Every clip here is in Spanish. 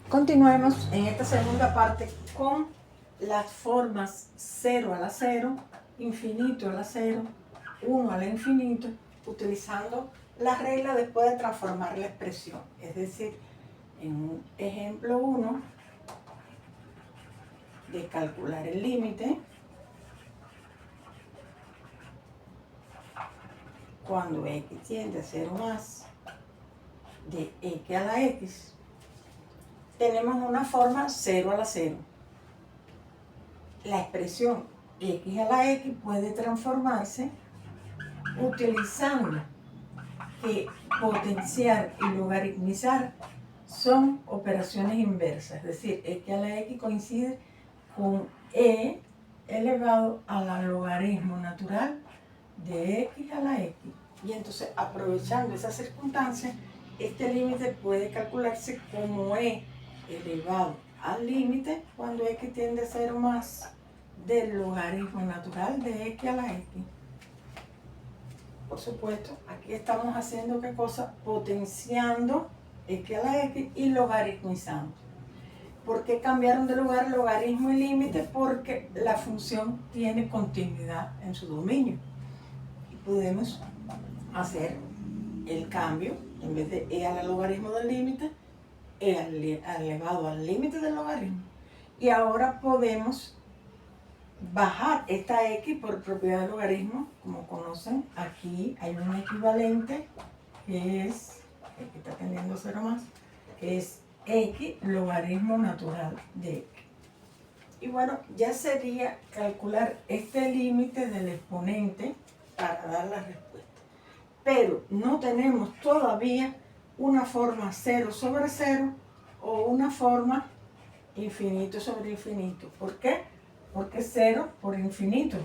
Continuemos en esta segunda parte con las formas 0 a la 0, infinito a la 0, 1 a la infinito, utilizando la regla después de transformar la expresión. Es decir, en ejemplo 1, de calcular el límite, cuando x tiende a 0 más de x a la x, tenemos una forma 0 a la 0. La expresión x a la x puede transformarse utilizando que potenciar y logaritmizar son operaciones inversas, es decir, x a la x coincide con e elevado a la logaritmo natural de x a la x. Y entonces, aprovechando esa circunstancia, este límite puede calcularse como e elevado al límite cuando x tiende a 0 más del logaritmo natural de x a la x. Por supuesto, aquí estamos haciendo ¿qué cosa? Potenciando x a la x y logaritmizando. ¿Por qué cambiaron de lugar logaritmo y límite? Porque la función tiene continuidad en su dominio. Y podemos hacer el cambio, en vez de e al logaritmo del límite, e elevado al límite del logaritmo. Y ahora podemos bajar esta x por propiedad del logaritmo. Como conocen, aquí hay un equivalente que es, aquí está tendiendo a 0 más, que es x logaritmo natural de x. Y bueno, ya sería calcular este límite del exponente para dar la respuesta. Pero no tenemos todavía una forma 0 sobre 0 o una forma infinito sobre infinito. ¿Por qué? Porque 0 por infinito.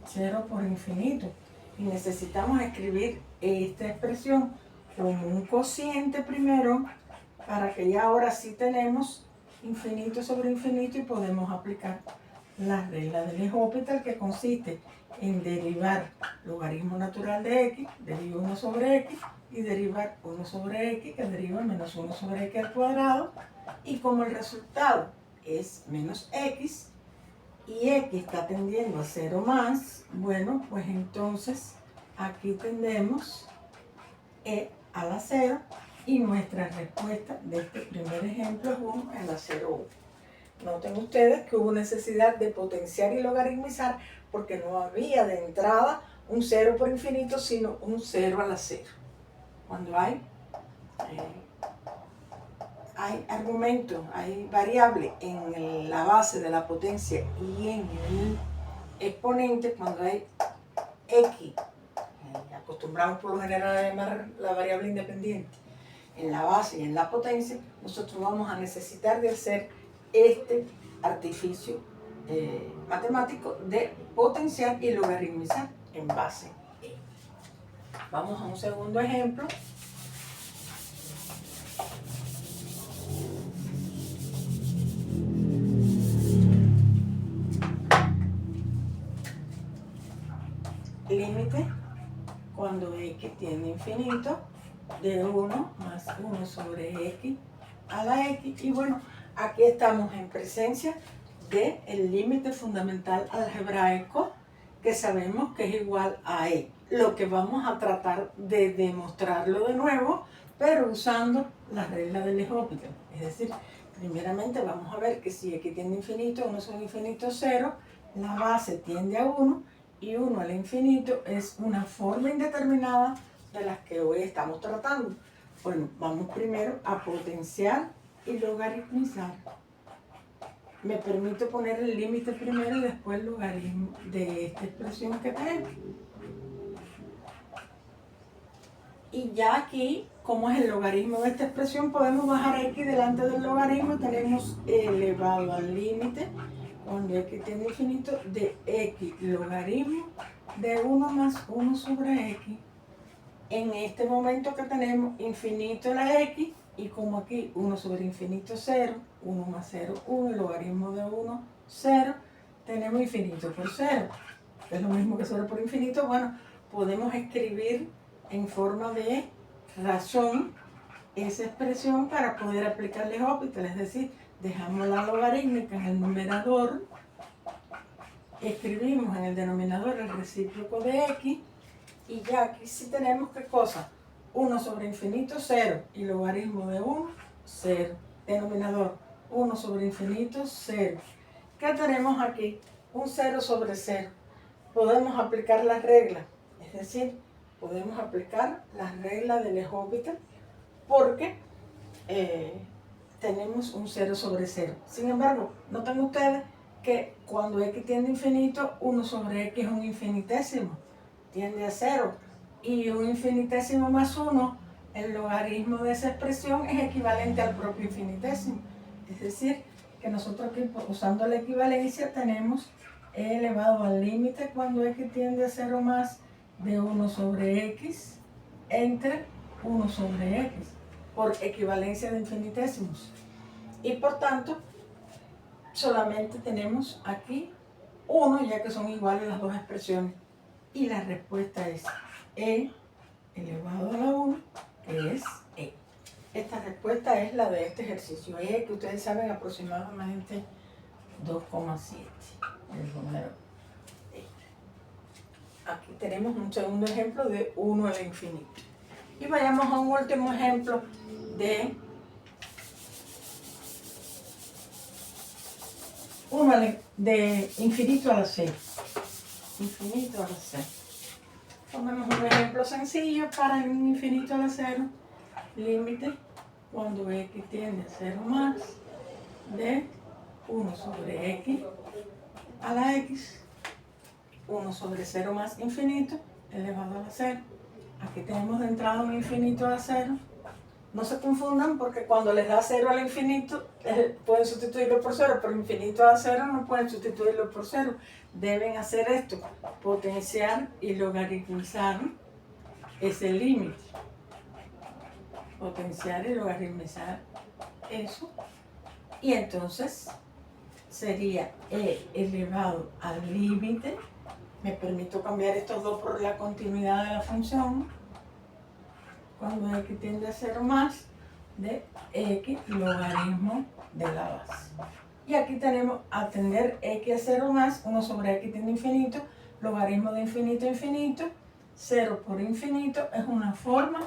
0 por infinito. Y necesitamos escribir esta expresión como un cociente primero, para que ya ahora sí tenemos infinito sobre infinito y podemos aplicar la regla de L'Hopital, que consiste en derivar logaritmo natural de x, deriva 1 sobre x, y derivar 1 sobre x, que deriva menos 1 sobre x al cuadrado, y como el resultado es menos x, y x está tendiendo a 0 más, bueno, pues entonces aquí tendremos e a la 0, y nuestra respuesta de este primer ejemplo es 1 a la 0,1. Noten ustedes que hubo necesidad de potenciar y logaritmizar porque no había de entrada un 0 por infinito, sino un 0 a la 0. Cuando hay argumento, hay variable en la base de la potencia y en el exponente, cuando hay x, acostumbramos por lo general a llamar la variable independiente, en la base y en la potencia, nosotros vamos a necesitar de hacer este artificio matemático de potenciar y logaritmizar en base E. Vamos a un segundo ejemplo. Límite cuando x tiende a infinito de 1 más 1 sobre x a la x. Y bueno, aquí estamos en presencia del límite fundamental algebraico, que sabemos que es igual a e. Lo que vamos a tratar de demostrarlo de nuevo, pero usando la regla de L'Hopital. Es decir, primeramente vamos a ver que si x tiende a infinito, 1 sobre infinito es 0, la base tiende a 1, y 1 al infinito es una forma indeterminada de las que hoy estamos tratando. Bueno, vamos primero a potenciar y logaritmizar. Me permito poner el límite primero y después el logaritmo de esta expresión que tenemos. Y ya aquí, como es el logaritmo de esta expresión, podemos bajar x delante del logaritmo. Tenemos elevado al límite, cuando x tiende a infinito, de x logaritmo de 1 más 1 sobre x. En este momento que tenemos infinito la x, y como aquí 1 sobre infinito 0, 1 más 0, 1, el logaritmo de 1, 0, tenemos infinito por 0. Es lo mismo que 0 por infinito. Bueno, podemos escribir en forma de razón esa expresión para poder aplicar el L'Hopital, es decir, dejamos la logarítmica en el numerador, escribimos en el denominador el recíproco de x, y ya aquí sí tenemos ¿qué cosa? 1 sobre infinito, 0, y logaritmo de 1, 0. Denominador, 1 sobre infinito, 0. ¿Qué tenemos aquí? Un 0 sobre 0. Podemos aplicar las reglas, es decir, podemos aplicar las reglas del L'Hopital porque tenemos un 0 sobre 0. Sin embargo, noten ustedes que cuando x tiende a infinito, 1 sobre x es un infinitésimo, tiende a 0. Y un infinitésimo más 1, el logaritmo de esa expresión es equivalente al propio infinitésimo. Es decir, que nosotros aquí, usando la equivalencia, tenemos e elevado al límite cuando x tiende a 0 más de 1 sobre x entre 1 sobre x, por equivalencia de infinitésimos. Y por tanto, solamente tenemos aquí 1, ya que son iguales las dos expresiones. Y la respuesta es e elevado a la 1, que es e. Esta respuesta es la de este ejercicio e, que ustedes saben aproximadamente 2,7. El número e. Aquí tenemos un segundo ejemplo de 1 al infinito. Y vayamos a un último ejemplo de 1 de infinito a la 0. Infinito a la 0. Tomemos un ejemplo sencillo para el infinito a la 0. Límite cuando x tiende a 0 más de 1 sobre x a la x, 1 sobre 0 más infinito elevado a la 0. Aquí tenemos de entrada un infinito a la 0. No se confundan porque cuando les da 0 al infinito pueden sustituirlo por 0, pero infinito a 0 no pueden sustituirlo por 0. Deben hacer esto, potenciar y logaritmizar ese límite. Potenciar y logaritmizar eso. Y entonces sería e elevado al límite. Me permito cambiar estos dos por la continuidad de la función. Cuando x tiende a 0 más de x logaritmo de la base. Y aquí tenemos atender x a 0 más, 1 sobre x tiende a infinito, logaritmo de infinito a infinito, 0 por infinito es una forma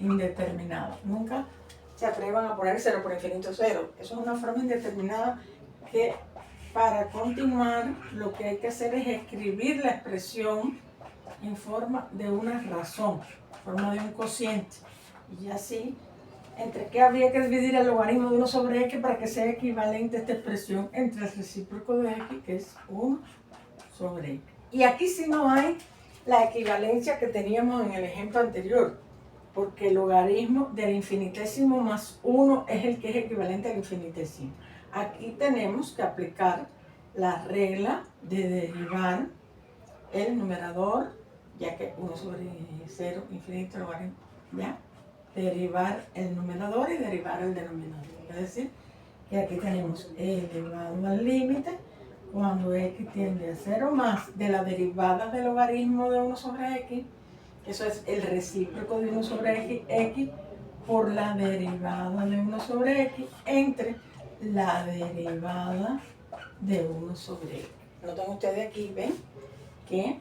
indeterminada. Nunca se atrevan a poner 0 por infinito 0. Eso es una forma indeterminada que para continuar lo que hay que hacer es escribir la expresión en forma de una razón, en forma de un cociente. Y así, ¿entre qué habría que dividir el logaritmo de 1 sobre x para que sea equivalente a esta expresión entre el recíproco de x, que es 1 sobre x? Y aquí sí no hay la equivalencia que teníamos en el ejemplo anterior, porque el logaritmo del infinitésimo más 1 es el que es equivalente al infinitésimo. Aquí tenemos que aplicar la regla de derivar el numerador, ya que 1 sobre 0, infinito, logaritmo, ya. Derivar el numerador y derivar el denominador. Es decir, que aquí tenemos e elevado al límite cuando x tiende a 0 más de la derivada del logaritmo de 1 sobre x, eso es el recíproco de 1 sobre x por la derivada de 1 sobre x entre la derivada de 1 sobre x. Noten ustedes aquí, ven que,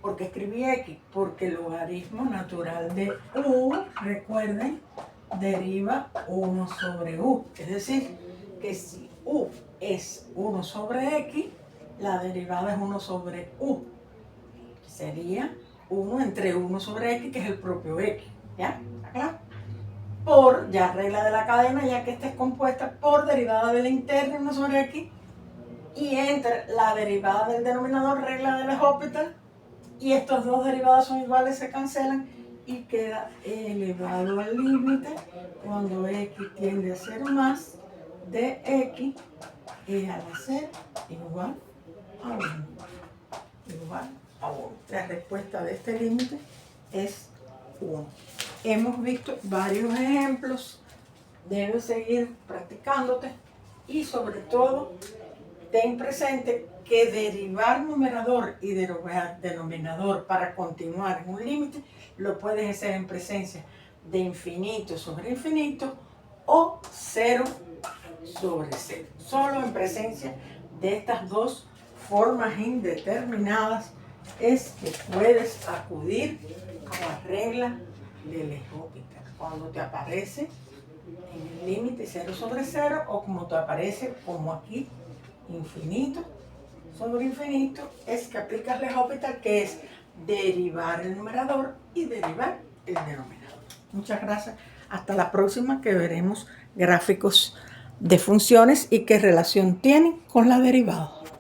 ¿por qué escribí x? Porque el logaritmo natural de u, recuerden, deriva 1 sobre u. Es decir, que si u es 1 sobre x, la derivada es 1 sobre u. Sería 1 entre 1 sobre x, que es el propio x. ¿Ya? ¿Está claro? Por, ya regla de la cadena, ya que esta es compuesta por derivada de la interna 1 sobre x, y entre la derivada del denominador, regla de L'Hopital, y estos dos derivados son iguales, se cancelan, y queda elevado al límite cuando x tiende a 0 más de x e a la 0 igual a 1. Igual a 1. La respuesta de este límite es 1. Hemos visto varios ejemplos, debes seguir practicándote y sobre todo ten presente que derivar numerador y derivar denominador para continuar en un límite lo puedes hacer en presencia. de infinito sobre infinito o 0 sobre 0. Solo en presencia de estas dos formas indeterminadas es que puedes acudir a la regla de L'Hopital. Cuando te aparece en el límite 0 sobre 0 o como te aparece como aquí, infinito sobre infinito, es que aplicas L'Hopital, que es derivar el numerador y derivar el denominador. Muchas gracias. Hasta la próxima, que veremos gráficos de funciones y qué relación tienen con la derivada.